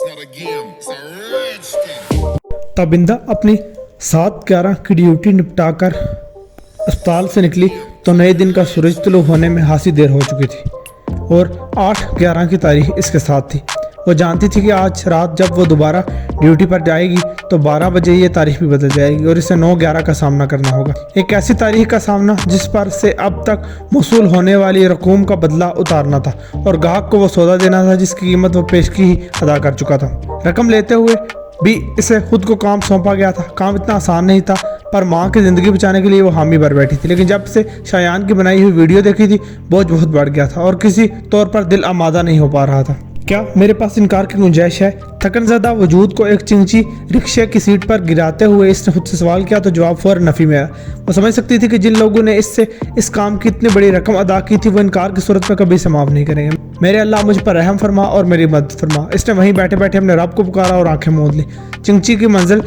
not a game, it's a rich thing. Tabinda अपनी 7:11 की duty निपटाकर अस्पताल से निकली तो नए दिन का सूरज तुलू होने में खासी देर हो चुकी थी और 8/11 की तारीख इसके साथ थी। वो जानती थी कि आज रात जब वो दोबारा ड्यूटी पर जाएगी तो 12 बजे ये तारीख भी बदल जाएगी और इसे 9/11 का सामना करना होगा। एक ऐसी तारीख का सामना जिस पर से अब तक मौसूल होने वाली रकूम का बदला उतारना था और ग्राहक को वो सौदा देना था जिसकी कीमत वो पेशगी ही अदा कर चुका था। रकम लेते हुए भी इसे खुद को काम सौंपा गया था। काम इतना आसान नहीं था पर माँ की ज़िंदगी बचाने के लिए वो हामी भर बैठी थी। लेकिन जब से शायान की बनाई हुई वीडियो देखी थी बोझ बहुत बढ़ गया था और किसी तौर पर दिल आमादा नहीं हो पा रहा था। क्या मेरे पास इनकार की गुंजाइश है? थकनज़दा वजूद को एक चिंची रिक्शे की सीट पर गिराते हुए इसने खुद से सवाल किया तो जवाब फौरन नफ़ी में आया। वो समझ सकती थी कि जिन लोगों ने इससे इस काम की इतनी बड़ी रकम अदा की थी वो इनकार की सूरत में कभी इसे माफ़ नहीं करेंगे। मेरे अल्लाह मुझ पर रहम फरमा और मेरी मदद फरमा। इसने वहीं बैठे बैठे अपने रब को पुकारा और आंखें मूंद ली। चिंची की मंजिल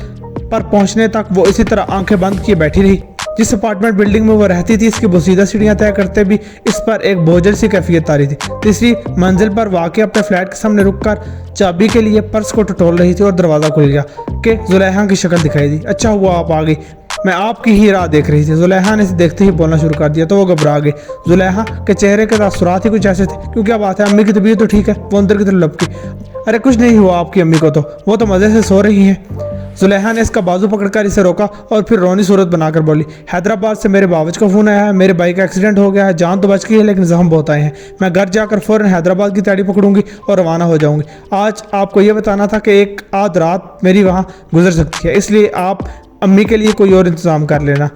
पर पहुंचने तक वो इसी तरह आंखें बंद किए बैठी रही। जिस अपार्टमेंट बिल्डिंग में वो रहती थी इसकी बोसीदा सीढ़ियां तय करते भी इस पर एक बोझल सी कैफियत तारी थी। तीसरी मंजिल पर वाक़ अपने फ्लैट के सामने रुककर चाबी के लिए पर्स को टटोल रही थी और दरवाज़ा खुल गया कि जुलेहा की शक्ल दिखाई दी। अच्छा हुआ आप आ गई, मैं आपकी ही राह देख रही थी। जुलेहा ने इसे देखते ही बोलना शुरू कर दिया तो वो घबरा गई। जुलेहा के चेहरे के तासुरात ही कुछ ऐसे थे। क्यों क्या बात है? अम्मी की तबीयत तो ठीक है? वो अंदर की तरफ लपकी। अरे कुछ नहीं हुआ आपकी अम्मी को, तो वो तो मज़े से सो रही हैं। जुलेहा ने इसका बाजू पकड़कर इसे रोका और फिर रोनी सूरत बनाकर बोली, हैदराबाद से मेरे बावज का फ़ोन आया है, मेरे भाई का एक्सीडेंट हो गया है, जान तो बच गई है लेकिन जख्म बहुत आए हैं। मैं घर जाकर फ़ौरन हैदराबाद की तैयारी पकड़ूंगी और रवाना हो जाऊंगी। आज आपको यह बताना था कि एक आध रात मेरी वहाँ गुजर सकती है, इसलिए आप अम्मी के लिए कोई और इंतज़ाम कर लेना।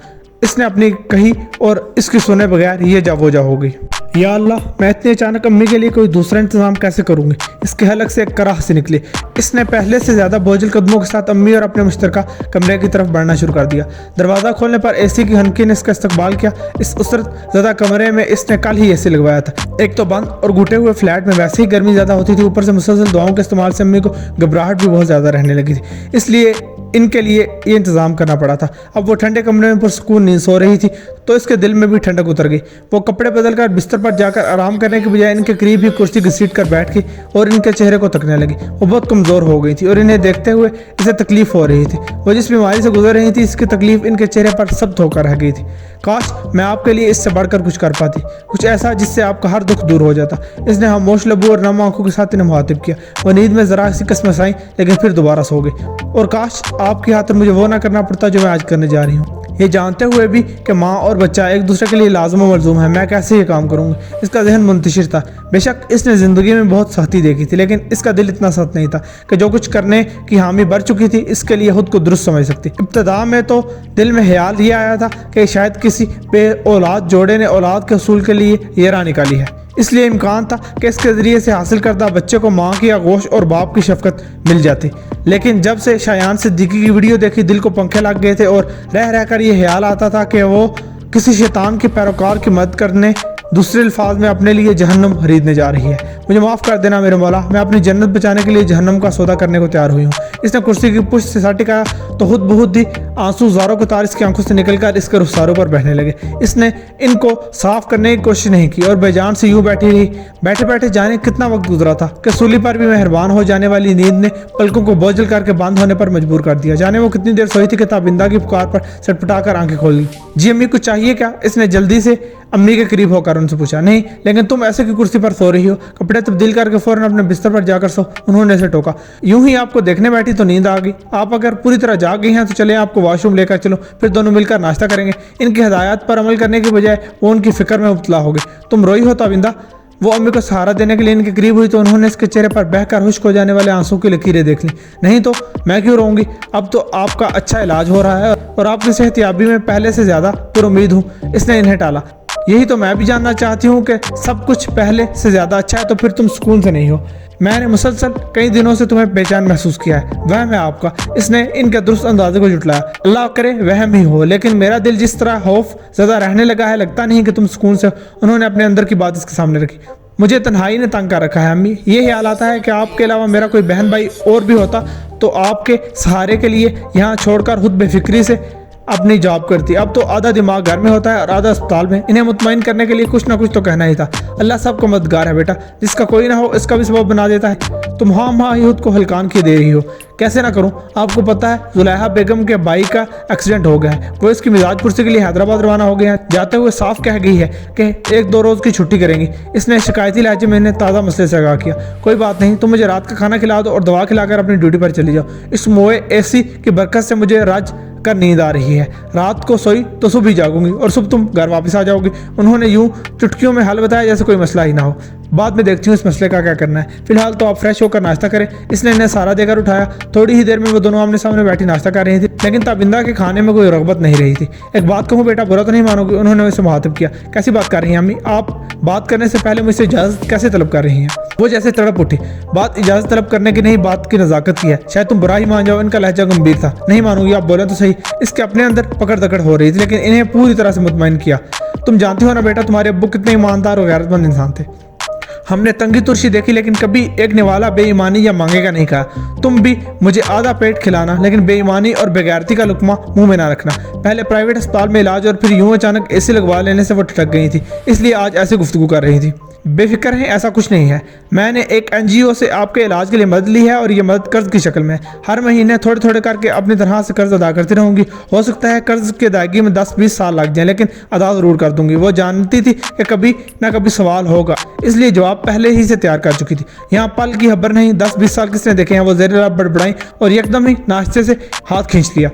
इसने अपनी कही और इसकी सुने बगैर ये जावोजा हो गई। या अल्लाह, मैं इतनी अचानक अम्मी के लिए कोई दूसरा इंतजाम कैसे करूँगी? इसके हलक से एक कराह से निकली। इसने पहले से ज़्यादा बोझल कदमों के साथ अम्मी और अपने मुश्तरका कमरे की तरफ बढ़ना शुरू कर दिया। दरवाज़ा खोलने पर एसी की हनकी ने इसका इस्तकबाल किया। इस उसरत ज़्यादा कमरे में इसने कल ही एसी लगवाया था। एक तो बंद और घुटे हुए फ्लैट में वैसे ही गर्मी ज़्यादा होती थी, ऊपर से मुसलसल दुआओं के इस्तेमाल से अम्मी को घबराहट भी बहुत ज़्यादा रहने लगी थी, इसलिए इनके लिए ये इंतज़ाम करना पड़ा था। अब वो ठंडे कमरे में पुरसुकून नींद सो रही थी तो इसके दिल में भी ठंडक उतर गई। वो कपड़े बदल कर बिस्तर पर जाकर आराम करने के बजाय इनके करीब ही कुर्सी घसीट कर बैठ गई और इनके चेहरे को तकने लगी। वो बहुत कमज़ोर हो गई थी और इन्हें देखते हुए इसे तकलीफ़ हो रही थी। वो जिस बीमारी से गुजर रही थी इसकी तकलीफ़ इनके चेहरे पर सब्त होकर रह गई थी। काश मैं आपके लिए इससे बढ़कर कुछ कर पाती, कुछ ऐसा जिससे आपका हर दुख दूर हो जाता। इसने खामोश लबों और नम आंखों के साथ इन्हें मुखातिब किया। वो नींद में ज़रा सी कसमस आई लेकिन फिर दोबारा सो गई। और काश आपकी खातिर मुझे वो ना करना पड़ता जो मैं आज करने जा रही हूँ। ये जानते हुए भी कि माँ और बच्चा एक दूसरे के लिए लाजम व मलजूम है, मैं कैसे ये काम करूँगी? इसका जहन मुंतशिर था। बेशक इसने ज़िंदगी में बहुत सख्ती देखी थी लेकिन इसका दिल इतना सख्त नहीं था कि जो कुछ करने की हामी भर चुकी थी इसके लिए खुद को दुरुस्त समझ सकती। इब्तदा में तो दिल में ख्याल ये आया था कि शायद किसी बे औलाद जोड़े ने औलाद के असूल के लिए ये राह निकाली है, इसलिए इम्कान था कि इसके ज़रिए से हासिल करदा बच्चे को माँ की आगोश और बाप की शफकत मिल जाती। लेकिन जब से शायान सिद्दीकी की वीडियो देखी दिल को पंखे लग गए थे और रह रहकर ये ख्याल आता था कि वो किसी शैतान के पैरोकार की मदद करने, दूसरे अल्फाज में अपने लिए जहन्नम खरीदने जा रही है। मुझे माफ़ कर देना मेरे मौला, मैं अपनी जन्नत बचाने के लिए जहन्नम का सौदा करने को तैयार हुई हूँ। इसने कुर्सी की पुष्ट से सर टिकाया तो खुद बहुत ही आंसू ज़ारों के तार इसकी आंखों से निकलकर इसके रुखसारों पर बहने लगे। इसने इनको साफ करने की कोशिश नहीं की और बेजान से यूँ बैठी रही। बैठे बैठे जाने कितना वक्त गुजरा था कि सूली पर भी मेहरबान हो जाने वाली नींद ने पलकों को बोझल करके बंद होने पर मजबूर कर दिया। जाने वो कितनी देर सोई थी कि ताबिंदा की पुकार पर सटपटाकर आंखें खोल ली। जी अम्मी कुछ चाहिए क्या? इसने जल्दी से अम्मी के करीब होकर उनसे पूछा। नहीं, लेकिन तुम ऐसे की कुर्सी पर सो रही हो, कपड़े तब्दील करके फौरन अपने बिस्तर पर जाकर सो। उन्होंने इसे टोका। यूं ही आपको देखने बैठी तो नींद आ गई। आप अगर पूरी तरह जाग गई हैं तो चले आपको वॉशरूम लेकर चलो, फिर दोनों मिलकर नाश्ता करेंगे। इनकी हदायत पर अमल करने के बजाय वो उनकी फिक्र में मुब्तला हो गई। तुम रोई हो ताबिंदा? वो अम्मी को सहारा देने के लिए इनके करीब हुई तो उन्होंने इसके चेहरे पर बहकर खुश्क हो जाने वाले आंसू की लकीरें देख ली। नहीं तो मैं क्यों रोऊंगी? अब तो आपका अच्छा इलाज हो रहा है और आपकी सेहतियाबी में पहले से ज़्यादा पुरुमीद हूँ। इसने इन्हें टाला। यही तो मैं भी जानना चाहती हूँ कि सब कुछ पहले से ज़्यादा अच्छा है तो फिर तुम सुकून से नहीं हो। मैंने मुसलसल कई दिनों से तुम्हें बेचैन महसूस किया है, वहम है आपका। इसने इनके दुरुस्त अंदाजे को जुटलाया। अल्लाह करे वहम ही हो, लेकिन मेरा दिल जिस तरह खौफ ज़्यादा रहने लगा है लगता नहीं कि तुम सुकून से। उन्होंने अपने अंदर की बात इसके सामने रखी। मुझे तन्हाई ने तंग कर रखा है अम्मी। ये ख्याल आता है कि आपके अलावा मेरा कोई बहन भाई और भी होता तो आपके सहारे के लिए यहाँ छोड़कर खुद बेफिक्री से अपनी जॉब करती। अब तो आधा दिमाग घर में होता है और आधा अस्पताल में। इन्हें मुतमईन करने के लिए कुछ ना कुछ तो कहना ही था। अल्लाह सबको मददगार है बेटा, जिसका कोई ना हो इसका भी सबब बना देता है। तुम हाँ खुद को हल्कान किए दे रही हो। कैसे ना करूं, आपको पता है जुलेहा बेगम के भाई का एक्सीडेंट हो गया है। वो इसकी मिजाज पुरसी के लिए हैदराबाद रवाना हो गए हैं। जाते हुए साफ कह गई है कि 1-2 रोज की छुट्टी करेंगी। इसने शिकायती लहजे में इन्हें ताज़ा मसले से आगाह किया। कोई बात नहीं, तुम मुझे रात का खाना खिला दो और दवा खिलाकर अपनी ड्यूटी पर चली जाओ। इस मोए एसी की बरकत से मुझे राज कर नींद आ रही है। रात को सोई तो सुबह जागूंगी और सुबह तुम घर वापस आ जाओगी। उन्होंने यूं चुटकियों में हल बताया जैसे कोई मसला ही ना हो। बाद में देखती हूँ इस मसले का क्या करना है। फिलहाल तो आप फ्रेश होकर नाश्ता करें। इसने इन्हें सारा देकर उठाया। थोड़ी ही देर में वो दोनों आमने सामने बैठी नाश्ता कर रही थी, लेकिन ताबिंदा के खाने में कोई रगबत नहीं रही थी। एक बात कहूँ बेटा, बुरा तो नहीं मानोगे? उन्होंने उसे मुखातिब किया। कैसी बात कर रही हैं अम्मी? आप बात करने से पहले मुझसे इजाज़त कैसे तलब कर रही हैं? वो जैसे तड़प उठी। बात इजाज़त तलब करने की नहीं, बात की नज़ाकत की है। शायद तुम बुरा ही मान जाओ। इनका लहजा गंभीर था। नहीं मानूंगी, आप बोले तो सही। इसके अपने अंदर पकड़ दकड़ हो रही थी, लेकिन इन्हें पूरी तरह से मुतमईन किया। तुम जानती हो ना बेटा, तुम्हारे अब्बू कितने ईमानदार और गैरतमंद इंसान थे। हमने तंगी तुर्शी देखी, लेकिन कभी एक निवाला बेईमानी या मांगेगा नहीं कहा। तुम भी मुझे आधा पेट खिलाना, लेकिन बेईमानी और बेगैरती का लुकमा मुंह में ना रखना। पहले प्राइवेट अस्पताल में इलाज और फिर यूं अचानक एसी लगवा लेने से वो ठटक गई थी, इसलिए आज ऐसे गुफ्तगू कर रही थी। बेफिक्र हैं, ऐसा कुछ नहीं है। मैंने एक NGO से आपके इलाज के लिए मदद ली है और ये मदद कर्ज की शक्ल में है। हर महीने थोड़े थोड़े करके अपनी तरह से कर्ज अदा करती रहूंगी। हो सकता है कर्ज की अदायगी में 10-20 साल लग जाए, लेकिन अदा ज़रूर कर दूंगी। वो जानती थी कि कभी ना कभी सवाल होगा, इसलिए जवाब पहले ही से तैयार कर चुकी थी। यहाँ पल की खबर नहीं, 10-20 साल किसने देखे हैं? वो ज़ेर बड़बड़ाई और एकदम ही नाश्ते से हाथ खींच लिया।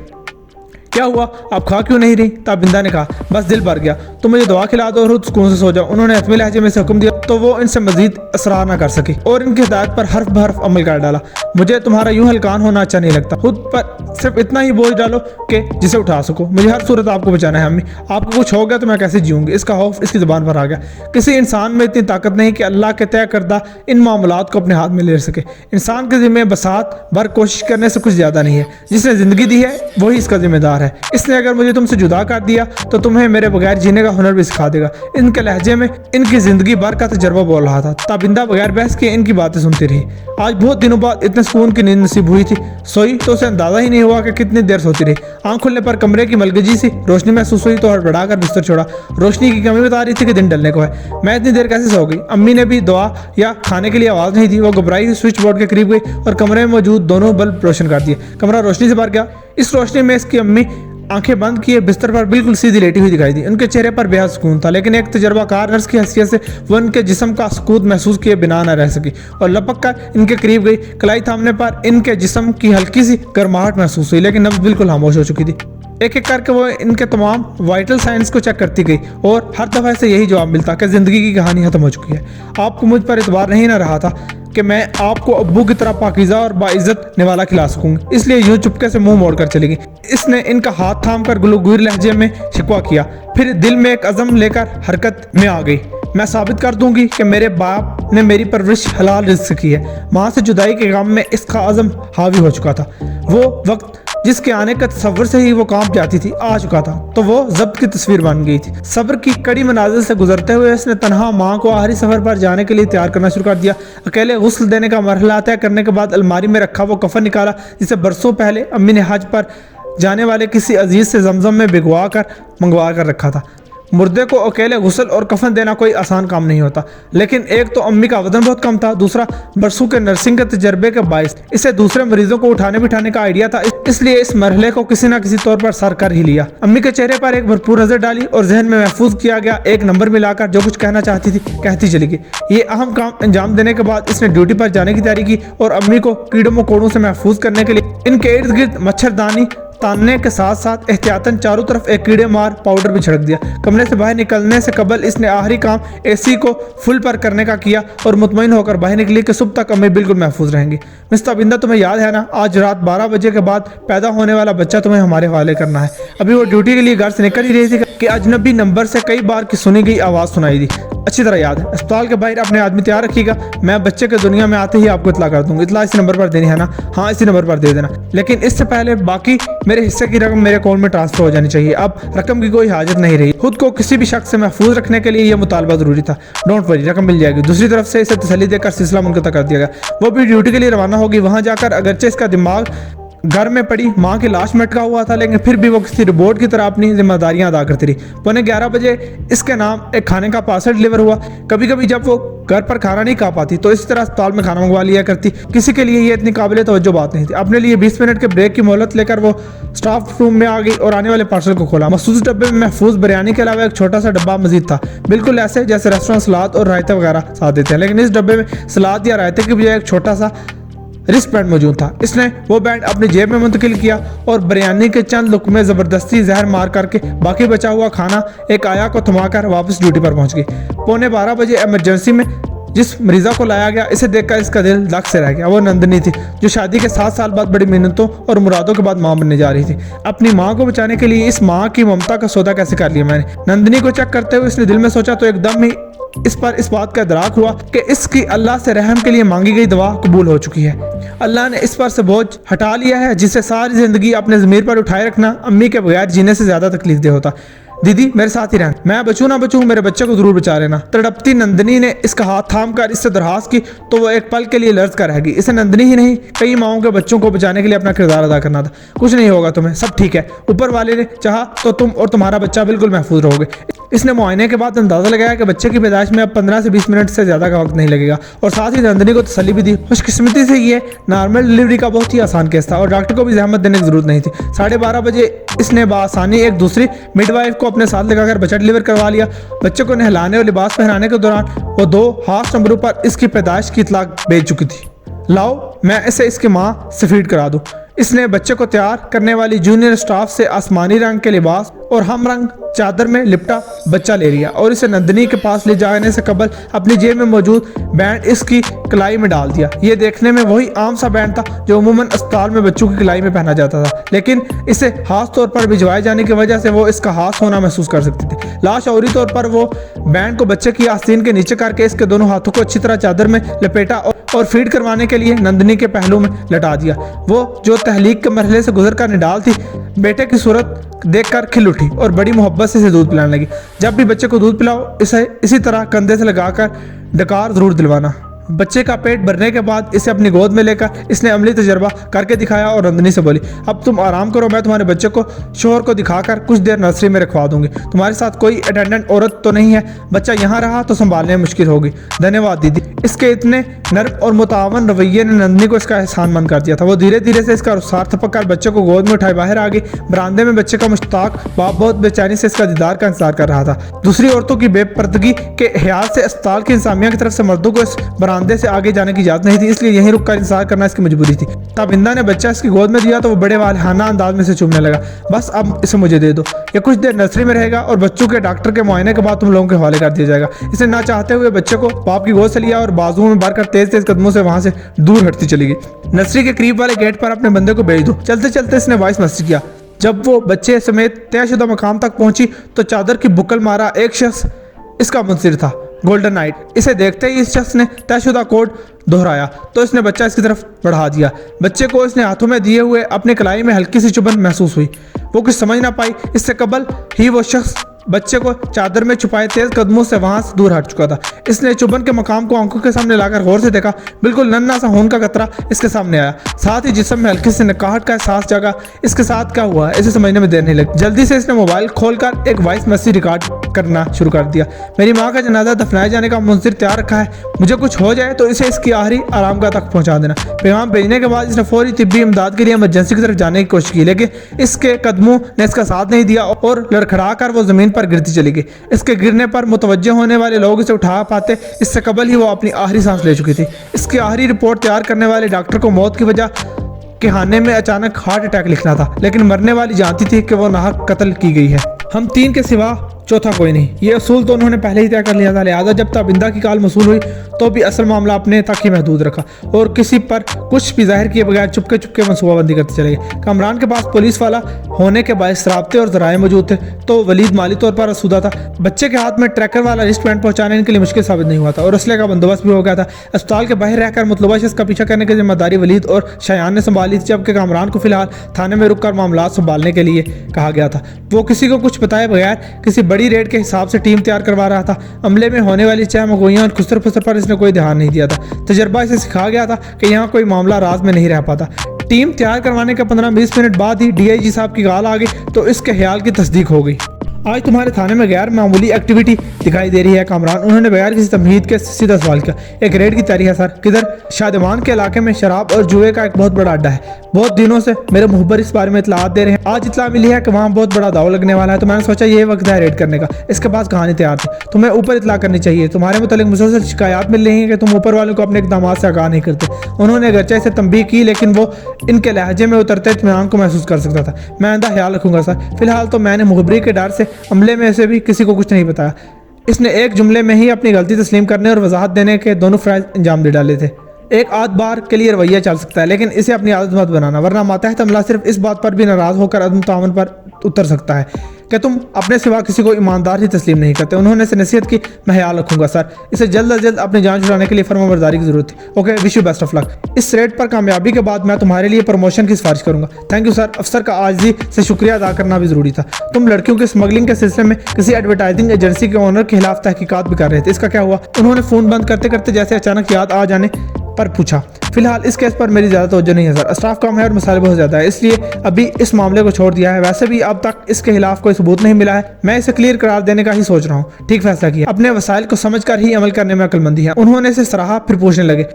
क्या हुआ, आप खा क्यों नहीं रही? ताबिंदा ने कहा। बस दिल भर गया। तो मुझे दवा खिला दो और खुद सुकून से सो जाओ। उन्होंने हतमी लहजे में से हुक्म दिया तो वो इनसे मजीद असरार ना कर सकी और इनकी हिदायत पर हर्फ बहर्फ अमल कर डाला। मुझे तुम्हारा यूं हल्कान होना अच्छा नहीं लगता। खुद पर सिर्फ इतना ही बोझ डालो कि जिसे उठा सको। मुझे हर सूरत आपको बचाना है अम्मी। आपको कुछ हो गया तो मैं कैसे जीऊंगी? इसका खौफ इसकी जुबान पर आ गया। किसी इंसान में इतनी ताकत नहीं कि अल्लाह के तय करदा इन मामलात को अपने हाथ में ले सके। इंसान के जिम्मे बसात भर कोशिश करने से कुछ ज्यादा नहीं है। जिसने जिंदगी दी है वही इसका जिम्मेदार है। इसने अगर मुझे तुमसे जुदा कर दिया तो तुम्हें मेरे बगैर जीने का हुनर भी सिखा देगा। इनके लहजे में इनकी जिंदगी भर का तजर्बा बोल रहा था। ताबिंदा बगैर बहस के इनकी बातें सुनती रही। आज बहुत दिनों बाद इतने सुकून की नींद नसीब हुई थी। सोई तो उसे अंदाजा ही नहीं हुआ कि कितनी देर सोती रही। आंख खुलने पर कमरे की मलगजी सी रोशनी महसूस हुई तो हड़बड़ाकर बिस्तर छोड़ा। रोशनी की कमी बता रही थी कि दिन ढलने को है। मैं इतनी देर कैसे सो गई? अम्मी ने भी दुआ या खाने के लिए आवाज़ नहीं दी। वो घबराई स्विच बोर्ड के करीब गई और कमरे में मौजूद दोनों बल्ब रोशन कर दिए। कमरा रोशनी से भर गया। इस रोशनी में इसकी अम्मी आंखें बंद किए बिस्तर पर बिल्कुल सीधी लेटी हुई दिखाई दी। उनके चेहरे पर बेहद सुकून था, लेकिन एक तजर्बाकार नर्स की हैसियत से वो उनके जिस्म का सुकून महसूस किए बिना न रह सकी और लपक कर इनके करीब गई। कलाई थामने पर इनके जिस्म की हल्की सी गर्माहट महसूस हुई, लेकिन नब्ज बिल्कुल खामोश हो चुकी थी। एक एक करके वो इनके तमाम वाइटल साइंस को चेक करती गई और हर दफ़ा से यही जवाब मिलता कि ज़िंदगी की कहानी खत्म हो चुकी है। आपको मुझ पर इतबार नहीं ना रहा था कि मैं आपको अब्बू की तरह पाकीज़ा और बाइज्जत निवाला खिला सकूंगी, इसलिए यूं चुपके से मुंह मोड़कर चली गई। इसने इनका हाथ थाम कर गुलगुर लहजे में शिकवा किया, फिर दिल में एक अज़म लेकर हरकत में आ गई। मैं साबित कर दूंगी कि मेरे बाप ने मेरी परवरिश हलाल रिज़्क़ की है। माँ से जुदाई के गम में इसका अज़म हावी हो चुका था। वो वक्त जिसके आने का तस्वर से ही वो कांप जाती थी आ चुका था, तो वो जब्त की तस्वीर बन गई थी। सब्र की कड़ी मनाजिल से गुजरते हुए इसने तनहा माँ को आखिरी सफ़र पर जाने के लिए तैयार करना शुरू कर दिया। अकेले गुस्ल देने का मरहला तय करने के बाद अलमारी में रखा वो कफन निकाला जिसे बरसों पहले अम्मी ने हज पर जाने वाले किसी अजीज से जमजम में भिगवा कर मंगवा कर रखा था। मुर्दे को अकेले गुस्ल और कफन देना कोई आसान काम नहीं होता, लेकिन एक तो अम्मी का वजन बहुत कम था, दूसरा बरसों के नर्सिंग के तजर्बे के बायस इसे दूसरे मरीजों को उठाने बिठाने का आइडिया था, इसलिए इस मरहले को किसी न किसी तौर पर सर कर ही लिया। अम्मी के चेहरे पर एक भरपूर नजर डाली और जहन में महफूज किया गया एक नंबर मिलाकर जो कुछ कहना चाहती थी कहती चली गई। ये अहम काम अंजाम देने के बाद इसने ड्यूटी पर जाने की तैयारी की और अम्मी को कीड़ों मकोड़ों से महफूज करने के लिए इनके इर्द गिर्द मच्छरदानी तानने के साथ साथ एहतियातन चारों तरफ एक कीड़े मार पाउडर भी छिड़क दिया। कमरे से बाहर निकलने से कबल इसने आखिरी काम एसी को फुल पर करने का किया और मुतमईन होकर बाहर निकली कि सुबह तक अम्मी बिल्कुल महफूज रहेंगी। मिस ताबिंदा, तुम्हें याद है ना, आज रात 12 बजे के बाद पैदा होने वाला बच्चा तुम्हें हमारे हवाले करना है। अभी वो ड्यूटी के लिए घर से निकल ही रही थी कि अजनबी नंबर से कई बार की सुनी गई आवाज़ सुनाई दी। अच्छी तरह याद है। अस्पताल के बाहर अपने आदमी तैयार रखिएगा, मैं बच्चे के दुनिया में आते ही आपको इतला कर दूंगा। इतला इसी नंबर पर देनी है ना? हाँ, इसी नंबर पर दे देना, लेकिन इससे पहले बाकी मेरे हिस्से की रकम मेरे अकाउंट में ट्रांसफर हो जानी चाहिए। अब रकम की कोई हाजत नहीं रही। खुद को किसी भी शख्स से महफूज रखने के लिए यह मुतालबा जरूरी था। डोंट वरी, रकम मिल जाएगी। दूसरी तरफ से इसे तसल्ली देकर सिलसिला मुनक़ता कर दिया गया। वो भी ड्यूटी के लिए रवाना होगी। वहाँ जाकर अगरचे इसका दिमाग घर में पड़ी माँ की लाश में अटका हुआ था, लेकिन फिर भी वो किसी रोबोट की तरह अपनी जिम्मेदारियां अदा करती रही। पौने 11 बजे इसके नाम एक खाने का पार्सल डिलीवर हुआ। कभी कभी जब वो घर पर खाना नहीं खा पाती तो इसी तरह अस्पताल में खाना मंगवा लिया करती। किसी के लिए ये इतनी काबिल तवज्जो बात नहीं थी। अपने लिए 20 मिनट के ब्रेक की मोहलत लेकर वो स्टाफ रूम में आ गई और आने वाले पार्सल को खोला। मखसूस डब्बे में महफूज बिरयानी के अलावा एक छोटा सा डब्बा मजीद था, बिल्कुल ऐसे जैसे रेस्टोरेंट सलाद और रायते वगैरह साथ देते हैं, लेकिन इस डब्बे में सलाद या रायते की बजाय एक छोटा सा रिस्ट बैंड मौजूद था। इसने वो बैंड अपनी जेब में मुंतकिल किया और बिरयानी के चंद लुकमे जबरदस्ती जहर मार करके बाकी बचा हुआ खाना एक आया को थमाकर वापस ड्यूटी पर पहुंच गई। पौने 12 बजे इमरजेंसी में जिस मरीजा को लाया गया, इसे देखकर इसका दिल धक से रह गया। वो नंदनी थी जो शादी के 7 साल बाद बड़ी मेहनतों और मुरादों के बाद मां बनने जा रही थी। अपनी मां को बचाने के लिए इस मां की ममता का सौदा कैसे कर लिया मैंने। नंदनी को चेक करते हुए इसने दिल में सोचा तो एकदम ही इस बात का इदराक हुआ कि इसकी अल्लाह से रहम के लिए मांगी गई दुआ कबूल हो चुकी है। अल्लाह ने इस पर से बोझ हटा लिया है जिसे सारी जिंदगी अपने ज़मीर पर उठाए रखना अम्मी के बगैर जीने से ज्यादा तकलीफ दे होता। दीदी मेरे साथ ही रहना, मैं बचूं ना बचूं मेरे बच्चे को जरूर बचा लेना। तड़पती नंदनी ने इसका हाथ थाम कर इससे दरखास्त की तो वो एक पल के लिए लर्ज कर रह गई। इसे नंदनी ही नहीं कई माओं के बच्चों को बचाने के लिए अपना किरदार अदा करना था। कुछ नहीं होगा तुम्हें, सब ठीक है, ऊपर वाले ने चाहा तो तुम और तुम्हारा बच्चा बिल्कुल महफूज रहोगे। इसने मुआयने के बाद अंदाजा लगाया कि बच्चे की पैदाइश में अब 15 से 20 मिनट से ज्यादा का वक्त नहीं लगेगा और साथ ही नंदनी को तसल्ली भी दी। खुशकिस्मती से ये नॉर्मल डिलीवरी का बहुत ही आसान केस था और डॉक्टर को भी जहमत देने की जरूरत नहीं थी। 12:30 बजे इसने बासानी एक दूसरी मिडवाइफ को अपने साथ लगाकर बच्चा डिलीवर करवा लिया। बच्चे को नहलाने और लिबास पहनाने के दौरान वो 2 हाथ नंबरों पर इसकी पैदाइश की इतला भेज चुकी थी। लाओ मैं इसे इसकी माँ से फीड करा दूं। इसने बच्चे को तैयार करने वाली जूनियर स्टाफ से आसमानी रंग के लिबास और हम रंग चादर में लिपटा बच्चा ले लिया और इसे नंदनी के पास ले जाने से कबल अपनी जेब में मौजूद बैंड इसकी कलाई में डाल दिया। ये देखने में वही आम सा बैंड था जो अमूमन अस्पताल में बच्चों की कलाई में पहना जाता था, लेकिन इसे खास तौर पर भिजवाए जाने की वजह से वो इसका हाथ होना महसूस कर सकती थी। लाशौरी तौर पर वो बैंड को बच्चे की आस्तीन के नीचे करके इसके दोनों हाथों को अच्छी तरह चादर में लपेटा और फीड करवाने के लिए नंदनी के पहलू में लटा दिया। वो जो तहलीक के मरहले से गुजर कर निडाल थी, बेटे की सूरत देखकर खिल उठी और बड़ी मोहब्बत से इसे दूध पिलाने लगी। जब भी बच्चे को दूध पिलाओ इसे इसी तरह कंधे से लगाकर डकार जरूर दिलवाना। बच्चे का पेट भरने के बाद इसे अपनी गोद में लेकर इसने अमली तजर्बा करके दिखाया और नंदनी से बोली, अब तुम आराम करो, मैं तुम्हारे बच्चे को शोहर को दिखाकर कुछ देर नर्सरी में रखवा दूंगी। तुम्हारे साथ कोई अटेंडेंट औरत तो नहीं है, बच्चा यहाँ रहा तो संभालने में मुश्किल होगी। धन्यवाद दीदी। इसके इतने नर्म और मुतावन रवैये ने नंदनी को इसका एहसानमंद कर दिया था। वो धीरे धीरे से इसका रुखसार थपक कर बच्चे को गोद में उठाए बाहर आ गई। बरामदे में बच्चे का मुश्ताक बाप बहुत बेचैनी से इसका दीदार का इंतजार कर रहा था। दूसरी औरतों की बेपर्दगी के ख्याल से अस्पताल की इंतजामिया की तरफ से मर्दों को इस बरामदे से आगे जाने की इजाजत नहीं थी, इसलिए यहीं रुककर इंतजार करना इसकी मजबूरी थी। तब इंदा ने बच्चा इसकी गोद में दिया तो वो बड़े वालहाना अंदाज में से चूमने लगा। बस अब इसे मुझे दे दो, ये कुछ देर नर्सरी में रहेगा और बच्चों के डॉक्टर के मुआयने के बाद तुम लोगों के हवाले कर दिया जाएगा। इसे ना चाहते हुए बच्चे को बाप की गोद से लिया और बाजुओं में भरकर तेज तेज कदमों से वहां से दूर हटती चली गई। नर्सरी के करीब वाले गेट पर अपने बंदे को भेज दो। चलते चलते इसने वॉइस मैसेज किया। जब वो बच्चे समेत तयशुदा मकाम तक पहुंची तो चादर की बुक्कल मारा एक शख्स इसका मुंसिर था, गोल्डन नाइट। इसे देखते ही इस शख्स ने तयशुदा कोड दोहराया तो इसने बच्चा इसकी तरफ बढ़ा दिया। बच्चे को इसने हाथों में दिए हुए अपने कलाई में हल्की सी चुभन महसूस हुई। वो कुछ समझ ना पाई, इससे कबल ही वो शख्स बच्चे को चादर में छुपाए तेज कदमों से वहां से दूर हट चुका था। इसने चुभन के मकाम को आंखों के सामने लाकर गौर से देखा। बिल्कुल नन्हा सा खून का कतरा इसके सामने आया, साथ ही जिस्म में हल्की सी नकाहट का एहसास जगा। इसके साथ क्या हुआ इसे समझने में देर नहीं लगी। जल्दी से इसने मोबाइल खोलकर एक वॉइस मैसेज रिकॉर्ड करना शुरू कर दिया। मेरी माँ का जनाजा दफनाए जाने का मुंसिर तैयार रखा है, मुझे कुछ हो जाए तो इसे इसकी आखिरी आरामगाह तक पहुंचा देना। पैगाम भेजने के बाद इसने फौरी तिब्बी इमदाद के लिए इमरजेंसी की तरफ जाने की कोशिश की, लेकिन इसके कदमों ने इसका साथ नहीं दिया और लड़खड़ा कर वो जमीन पर गिरती चली गई। इसके गिरने पर मुतवज्जे होने वाले लोग इसे उठा पाते, इससे कबल ही वो अपनी आखिरी सांस ले चुकी थी। इसकी आखिरी रिपोर्ट तैयार करने वाले डॉक्टर को मौत की वजह के हाने में अचानक हार्ट अटैक लिखना था, लेकिन मरने वाली जानती थी कि वो नाहक कत्ल की गई है। हम 3 के सिवा चौथा कोई नहीं, ये असूल तो उन्होंने पहले ही तय कर लिया था। लिहाजा जब तबिंदा की कॉल मसूल हुई तो भी असल मामला अपने तक ही महदूद रखा और किसी पर कुछ भी जाहिर किए बगैर चुपके चुपके मनसूबाबंदी करते चले गए। कामरान के पास पुलिस वाला होने के बायस राब्ते और जराए मौजूद थे तो वलीद माली तौर पर आसूदा था। बच्चे के हाथ में ट्रैकर वाला रिस्ट बैंड पहुंचाने इनके लिए मुश्किल साबित नहीं हुआ था और असले का बंदोबस्त भी हो गया था। अस्पताल के बाहर रहकर मुतलबा शख्स का पीछा करने की जिम्मेदारी वलीद और शायान ने संभाली थी, जबकि कामरान को फिलहाल थाने में रुककर मामला संभालने के लिए कहा गया था। वो किसी को कुछ बताए बगैर किसी बड़ी रेड के हिसाब से टीम तैयार करवा रहा था। अमले में होने वाली चहमगोइयां और खुसर फुसर पर इसने कोई ध्यान नहीं दिया था। तजर्बा इसे सिखा गया था कि यहाँ कोई मामला राज में नहीं रह पाता। टीम तैयार करवाने के 15-20 मिनट बाद ही डीआईजी साहब की कॉल आ गई तो इसके ख्याल की तस्दीक हो गई। आज तुम्हारे थाने में गैर मामूली एक्टिविटी दिखाई दे रही है कामरान। उन्होंने बगैर किसी तमहीद के सीधा सवाल किया। एक रेड की तैयारी है सर। किधर? शादमान के इलाके में शराब और जुए का एक बहुत बड़ा अड्डा है। बहुत दिनों से मेरे मुहब्बर इस बारे में इतलात दे रहे हैं। आज इतला मिली है कि वहाँ बहुत बड़ा दाव लगने वाला है, तो मैंने सोचा ये वक्त है रेड करने का। इसके पास कहानी तैयार थी। तुम्हें ऊपर इतला करनी चाहिए। तुम्हारे मुतालिक मुसलसल शिकायत मिल रही है कि तुम ऊपर वालों को अपने इक़दामात से आगाह नहीं करते। उन्होंने अगरचे से तंबीह की, लेकिन वो इनके लहजे में उतरते इत्मीनान को महसूस कर सकता था। मैं आइंदा ख्याल रखूंगा सर। फिलहाल तो मैंने मुखबरी के डर से अमले में से भी किसी को कुछ नहीं बताया। इसने एक जुमले में ही अपनी गलती तस्लीम करने और वजाहत देने के दोनों फ़राइज़ अंजाम दे डाले थे। एक आध बार के लिए रवैया चल सकता है, लेकिन इसे अपनी आदत मत बनाना, वरना मातहत अमला सिर्फ इस बात पर भी नाराज़ होकर अदम तावन पर उतर सकता है कि तुम अपने सिवा किसी को ईमानदार ही तस्लीम नहीं करते। उन्होंने इसे नसीहत की। मैं ख्याल रखूंगा सर। इसे जल्द अज जल्द अपनी जान छुड़ाने के लिए फर्माबरदारी की जरूरत है। Okay, wish you best of luck. इस रेड पर कामयाबी के बाद मैं तुम्हारे लिए प्रमोशन की सिफारिश करूंगा। Thank you sir. अफसर का आजी से शुक्रिया अदा करना भी जरूरी था। तुम लड़कियों की स्मगलिंग के सिलसिले में किसी एडवर्टाइजिंग एजेंसी के ओनर के खिलाफ तहकीकात भी कर रहे थे। इसका क्या हुआ? उन्होंने फोन बंद करते करते जैसे अचानक याद आ जाने पर पूछा। फिलहाल इस केस पर मेरी ज़्यादा तवज्जो नहीं है सर। स्टाफ कम है और मसाले बहुत ज़्यादा है, इसलिए अभी इस मामले को छोड़ दिया है। वैसे भी अब तक इसके खिलाफ कोई सबूत नहीं मिला है। मैं इसे क्लियर करार देने का ही सोच रहा हूँ। ठीक फैसला किया। अपने वसाइल को समझकर ही अमल करने में अक्लमंदी है। उन्होंने इसे सराहा, फिर पूछने लगे,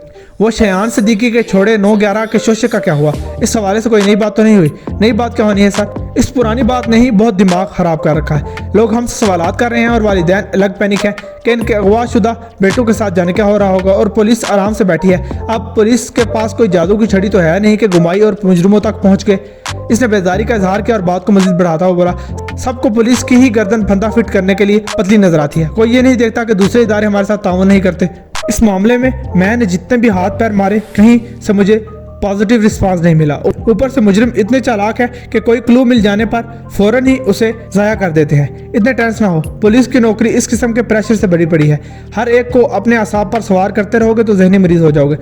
वो शयान सिद्दीकी के छोड़े 9/11 के शोशे का क्या हुआ? इस हवाले से कोई नई बात तो नहीं हुई? नई बात क्या होनी है सर? इस पुरानी बात ने ही बहुत दिमाग खराब कर रखा है। लोग हमसे सवालात कर रहे हैं और वालिदैन अलग पैनिक है कि इनके अगवाशुदा बेटों के साथ जाने क्या हो रहा होगा, और पुलिस आराम से बैठी है। अब पुलिस के पास कोई जादू की छड़ी तो है नहीं कि गुमाई और मुजरिमों तक पहुंच गए। इसने बेदारी का इजहार किया और बात को मजीद बढ़ाता हुआ बोला, सबको पुलिस की ही गर्दन फंदा फिट करने के लिए पतली नजर आती है। कोई ये नहीं देखता कि दूसरे इदारे हमारे साथ ताउन नहीं करते। इस मामले में मैंने जितने भी हाथ पैर मारे, कहीं से मुझे पॉजिटिव रिस्पांस नहीं मिला। ऊपर से मुजरिम इतने चालाक है कि कोई क्लू मिल जाने पर फौरन ही उसे जाया कर देते हैं। इतने टेंस ना हो। पुलिस की नौकरी इस किस्म के प्रेशर से बड़ी पड़ी है। हर एक को अपने असाब पर सवार करते रहोगे तो जहनी मरीज हो जाओगे।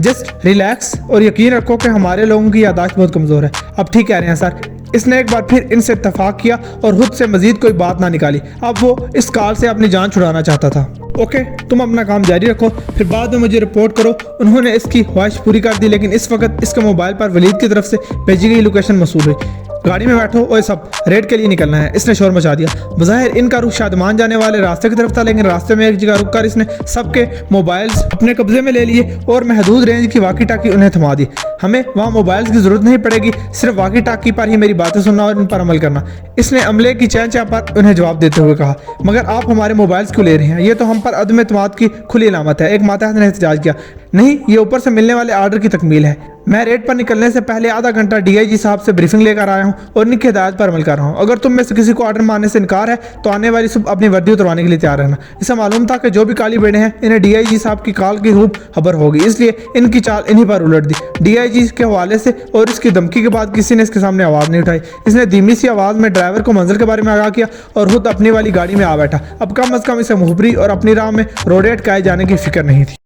जस्ट रिलैक्स और यकीन रखो कि हमारे लोगों की यादाश्त बहुत कमज़ोर है। अब ठीक कह रहे हैं सर। इसने एक बार फिर इनसे इत्तफाक किया और खुद से मजीद कोई बात ना निकाली। अब वो इस काल से अपनी जान छुड़ाना चाहता था। ओके, तुम अपना काम जारी रखो, फिर बाद में मुझे रिपोर्ट करो। उन्होंने इसकी ख्वाहिश पूरी कर दी, लेकिन इस वक्त इसके मोबाइल पर वलीद की तरफ से भेजी गई लोकेशन मसूल हुई। गाड़ी में बैठो और सब रेड के लिए निकलना है। इसने शोर मचा दिया। बज़ाहिर इनका रुख शादमान जाने वाले रास्ते की तरफ था, लेकिन रास्ते में एक जगह रुककर इसने सबके मोबाइल्स अपने कब्जे में ले लिए और महदूद रेंज की वाकी टाकी उन्हें थमा दी। हमें वहाँ मोबाइल्स की जरूरत नहीं पड़ेगी, सिर्फ वाकी टाकी पर ही मेरी बातें सुनना और इन पर अमल करना। इसने अमले की चैन पर उन्हें जवाब देते हुए कहा, मगर आप हमारे मोबाइल्स क्यों ले रहे हैं? ये तो हम पर अदम एतमाद की खुली अलामत है। एक मातहत ने एहतजाज किया। नहीं, ये ऊपर से मिलने वाले आर्डर की तकमील है। मैं रेड पर निकलने से पहले आधा घंटा डीआईजी साहब से ब्रीफिंग लेकर आया हूँ और इनकी हिदायत पर अमल कर रहा हूँ। अगर तुम में से किसी को आर्डर मारने से इनकार है तो आने वाली सुबह अपनी वर्दी उतरवाने के लिए तैयार रहना। इसे मालूम था कि जो भी काली बेड़े हैं इन्हें डीआईजी साहब की कॉल की खूब खबर होगी, इसलिए इनकी चाल इन्हीं पर उलट दी। डीआईजी के हवाले से और इसकी धमकी के बाद किसी ने इसके सामने आवाज़ नहीं उठाई। इसने धीमी सी आवाज़ में ड्राइवर को मंजिल के बारे में आगाह किया और खुद अपनी वाली गाड़ी में आ बैठा। अब कम अज़ कम इसे मुखबरी और अपनी राह में रोडेट काए जाने की फिक्र नहीं थी।